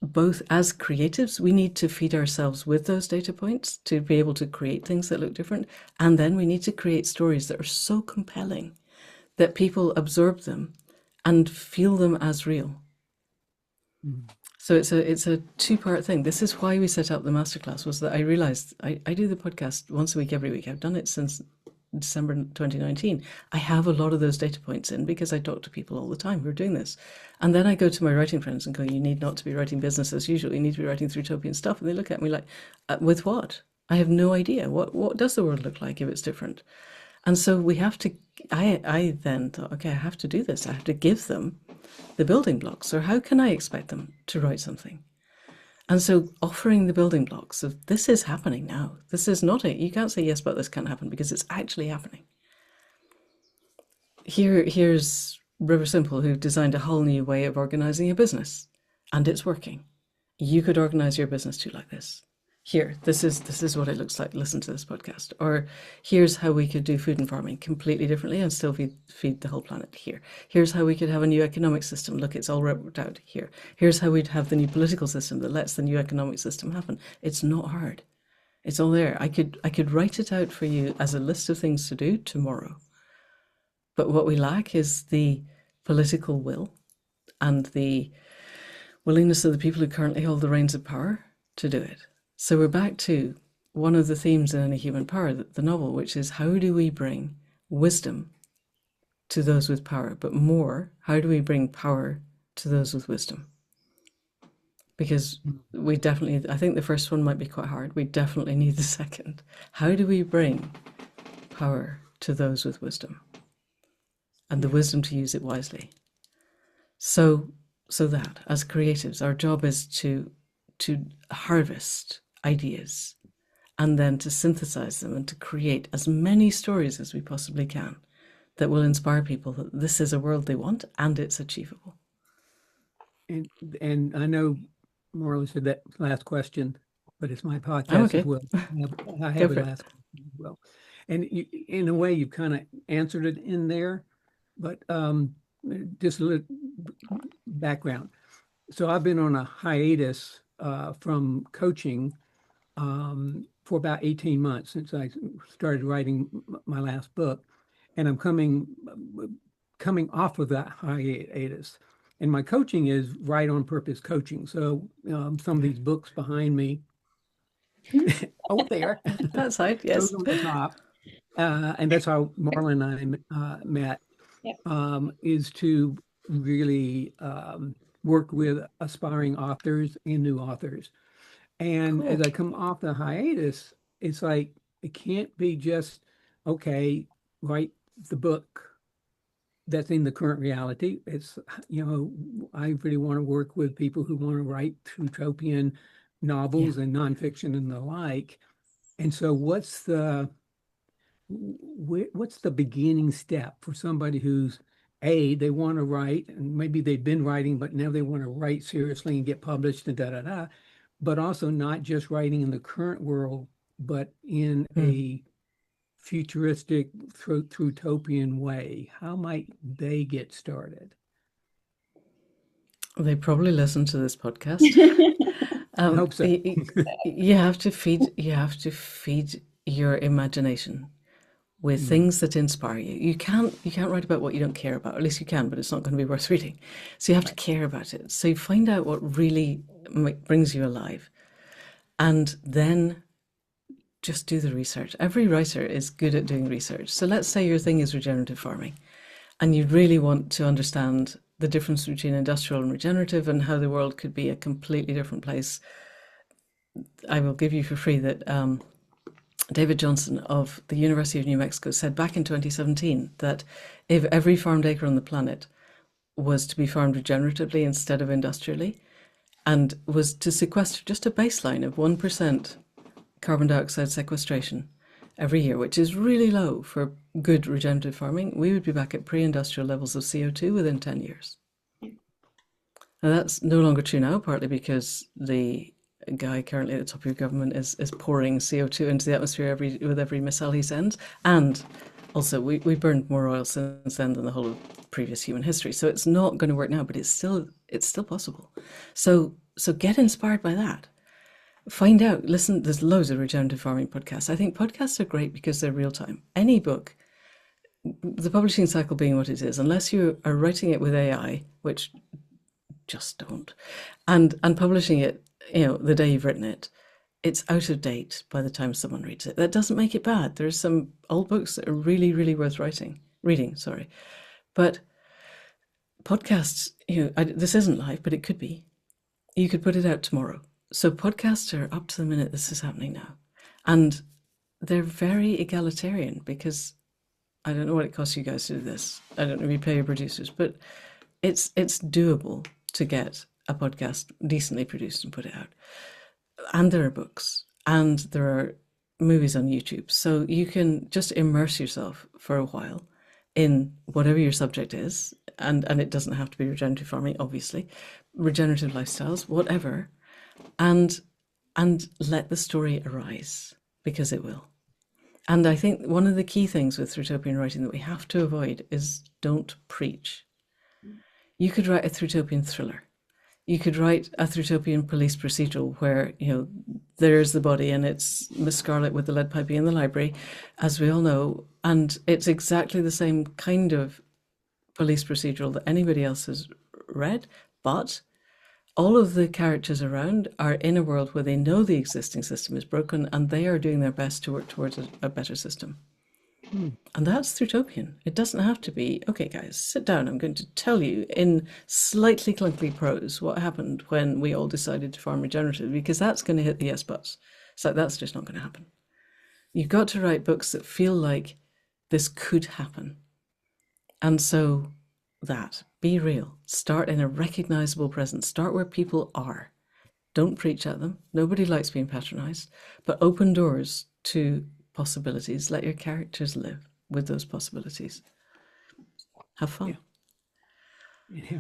both as creatives, we need to feed ourselves with those data points to be able to create things that look different. And then we need to create stories that are so compelling that people absorb them and feel them as real. So it's a two-part thing. This is why we set up the masterclass, was that I realized I do the podcast once a week, every week. I've done it since December 2019. I have a lot of those data points in because I talk to people all the time who are doing this. And then I go to my writing friends and go, you need not to be writing business as usual. You need to be writing Thrutopian stuff. And they look at me like, with what? I have no idea. What does the world look like if it's different? And so we have to, I then thought, okay, I have to do this. I have to give them the building blocks, or how can I expect them to write something? And so offering the building blocks of this is happening now. This is not it. You can't say yes, but this can't happen because it's actually happening. Here's River Simple, who designed a whole new way of organizing a business, and it's working. You could organize your business too like this. Here, this is what it looks like. Listen to this podcast. Or here's how we could do food and farming completely differently and still feed the whole planet. Here's how we could have a new economic system. Look, it's all worked out here. Here's how we'd have the new political system that lets the new economic system happen. It's not hard. It's all there. I could write it out for you as a list of things to do tomorrow. But what we lack is the political will and the willingness of the people who currently hold the reins of power to do it. So we're back to one of the themes in Any Human Power, the novel, which is how do we bring wisdom to those with power, but more, how do we bring power to those with wisdom? Because we definitely, I think the first one might be quite hard. We definitely need the second. How do we bring power to those with wisdom and the wisdom to use it wisely? So that as creatives, our job is to harvest ideas and then to synthesize them and to create as many stories as we possibly can that will inspire people that this is a world they want and it's achievable. And I know Marla said that last question, but it's my podcast okay. as well. I have a last question as well. And in a way, you've kind of answered it in there, but just a little background. So I've been on a hiatus from coaching for about 18 months since I started writing my last book. And I'm coming off of that hiatus. And my coaching is right on purpose coaching. So some of these books behind me, oh, there. That side, yes. Those on the top. And that's how Marla and I met, is to really work with aspiring authors and new authors. And Cool. as I come off the hiatus, it's like, it can't be just, okay, write the book that's in the current reality. It's, I really want to work with people who want to write Thrutopian novels and nonfiction and the like. And so what's the beginning step for somebody who's they want to write, and maybe they've been writing, but now they want to write seriously and get published and but also not just writing in the current world, but in a futuristic Thrutopia way, how might they get started? They probably listen to this podcast. I hope so. You have to feed your imagination with Mm, things that inspire you. You can't write about what you don't care about. Or at least you can, but it's not going to be worth reading. So you have to right. care about it. So you find out what really brings you alive, and then just do the research. Every writer is good at doing research. So let's say your thing is regenerative farming, and you really want to understand the difference between industrial and regenerative and how the world could be a completely different place. I will give you for free that David Johnson of the University of New Mexico said back in 2017 that if every farmed acre on the planet was to be farmed regeneratively instead of industrially, and was to sequester just a baseline of 1% carbon dioxide sequestration every year, which is really low for good regenerative farming, we would be back at pre industrial levels of CO2 within 10 years. Now, that's no longer true now, partly because the guy currently at the top of your government is pouring CO2 into the atmosphere with every missile he sends. And also, we burned more oil since then than the whole of previous human history. So it's not going to work now, but it's still possible. So get inspired by that. Find out, listen, there's loads of regenerative farming podcasts. I think podcasts are great because they're real time. Any book, the publishing cycle being what it is, unless you are writing it with AI, which just don't, and publishing it, the day you've written it, it's out of date by the time someone reads it. That doesn't make it bad. There's some old books that are really, really worth reading, sorry. But podcasts, this isn't live, but it could be. You could put it out tomorrow. So podcasts are up to the minute this is happening now. And they're very egalitarian because I don't know what it costs you guys to do this. I don't know if you pay your producers, but it's doable to get a podcast decently produced and put it out. And there are books and there are movies on YouTube. So you can just immerse yourself for a while in whatever your subject is. And it doesn't have to be regenerative farming, obviously, regenerative lifestyles, whatever, and let the story arise because it will. And I think one of the key things with Thrutopian writing that we have to avoid is don't preach. You could write a Thrutopian thriller. You could write a Thrutopian police procedural where, there's the body and it's Miss Scarlet with the lead piping in the library, as we all know, and it's exactly the same kind of police procedural that anybody else has read, but all of the characters around are in a world where they know the existing system is broken and they are doing their best to work towards a better system. And that's Thrutopian. It doesn't have to be, okay, guys, sit down. I'm going to tell you in slightly clunky prose what happened when we all decided to farm regenerative, because that's going to hit the yes buts. It's like, that's just not going to happen. You've got to write books that feel like this could happen. And so be real. Start in a recognizable presence. Start where people are. Don't preach at them. Nobody likes being patronized, but open doors to possibilities. Let your characters live with those possibilities. Have fun. Yeah.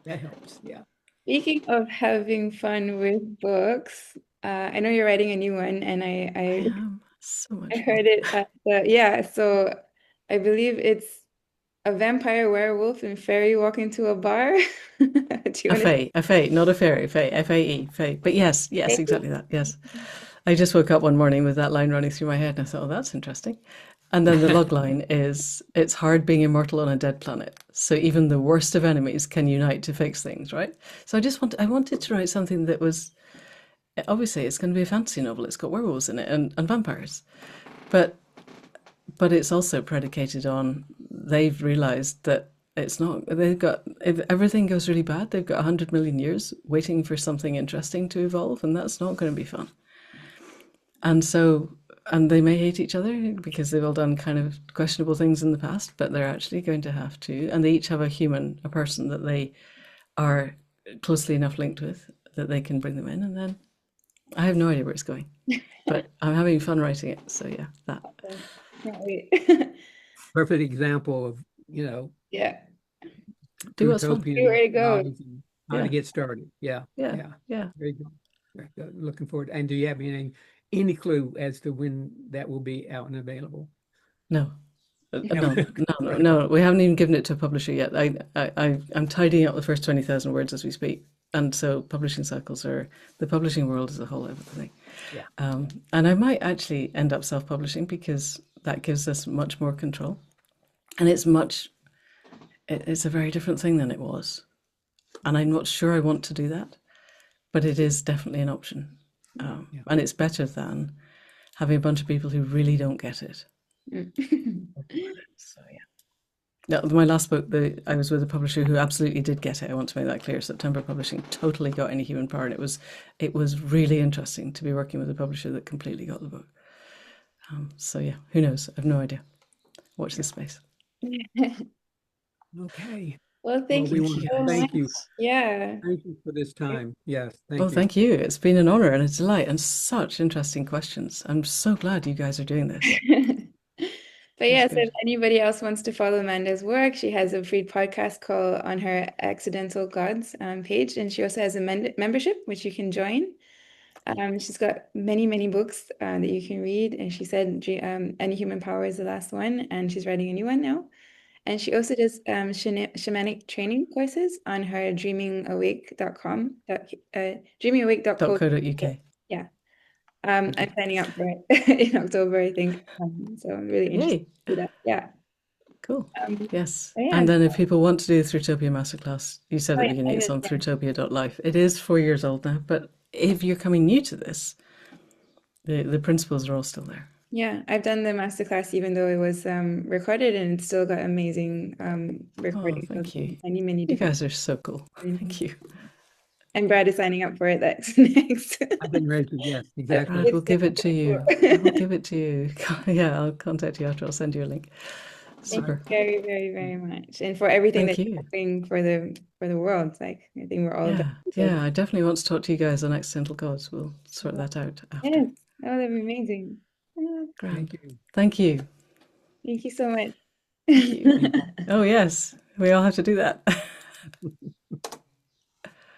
That helps. Yeah. Speaking of having fun with books, I know you're writing a new one, and I am so I much fun. heard it at so I believe it's a vampire werewolf and fairy walk into a bar. Do you want A fae, not a fairy, fae, F-A-E, fae. But yes, to exactly that. Yes. I just woke up one morning with that line running through my head and I thought, oh, that's interesting. And then the log line is, it's hard being immortal on a dead planet. So even the worst of enemies can unite to fix things, right? So I wanted to write something that was, obviously it's going to be a fantasy novel. It's got werewolves in it and vampires. But it's also predicated on they've realized that it's not, they've got, if everything goes really bad, they've got 100 million years waiting for something interesting to evolve, and that's not going to be fun. And so, and they may hate each other because they've all done kind of questionable things in the past, but they're actually going to have to, and they each have a person that they are closely enough linked with that they can bring them in. And then I have no idea where it's going, but I'm having fun writing it. So yeah, that. Can't wait. Perfect example of, Yeah. Do what's fun. See where Thrutopian it goes. methodology and how to Yeah, get started. Yeah. yeah, Yeah. yeah. Very good. Very good. Looking forward. And do you have any any clue as to when that will be out and available? No. No, No, no, no, right. no. We haven't even given it to a publisher yet. I'm tidying up the first 20,000 words as we speak. And so publishing cycles are, the publishing world is a whole other thing. Yeah. And I might actually end up self-publishing because that gives us much more control. And it's a very different thing than it was. And I'm not sure I want to do that, but it is definitely an option. Yeah. And it's better than having a bunch of people who really don't get it. So yeah. No, my last book, I was with a publisher who absolutely did get it. I want to make that clear. September Publishing totally got Any Human Power, and it was really interesting to be working with a publisher that completely got the book. So yeah, who knows? I have no idea. Watch this space. Okay. Well, Well, thank we you Thank want you to so guys. much. thank you. Yeah. Thank you for this time. Yes, Well, thank you. thank you. It's been an honor and a delight and such interesting questions. I'm so glad you guys are doing this. But It's yeah, so if good. anybody else wants to follow Amanda's work, she has a free podcast call on her Accidental Gods page, and she also has a membership which you can join. She's got many, many books that you can read, and she said Any Human Power is the last one, and she's writing a new one now. And she also does shamanic training courses on her dreamingawake.com, dreamingawake.co. .co.uk. Yeah. Okay. I'm signing up for it in October, I think. So I'm really interested Yay. to do that. Yeah. Cool. Um, Yes. but yeah. And then if people want to do the Thrutopia masterclass, you said Oh, at the yeah, beginning I it's did, on yeah. thrutopia.life. It is 4 years old now, but if you're coming new to this, the principles are all still there. Yeah, I've done the masterclass even though it was recorded, and it's still got amazing Oh, recordings of thank you. many, many You different guys are so cool. things. Thank you. And Brad is signing up for it. That's next. I've been ready to, yes, So exactly. Brad, we'll it's give it to cool. you. I will give it to you. Yeah, I'll contact you after. I'll send you a link. Thank you Super. very, very, very much. And for everything that Thank you're you. doing for the world. Like I think we're all Yeah, benefited. yeah. I definitely want to talk to you guys on accidental gods. We'll sort that out after. Yes. Oh, that'd be amazing. Thank Grand. you. Thank you. Thank you so much. Thank you. Thank you. Oh, yes. We all have to do that.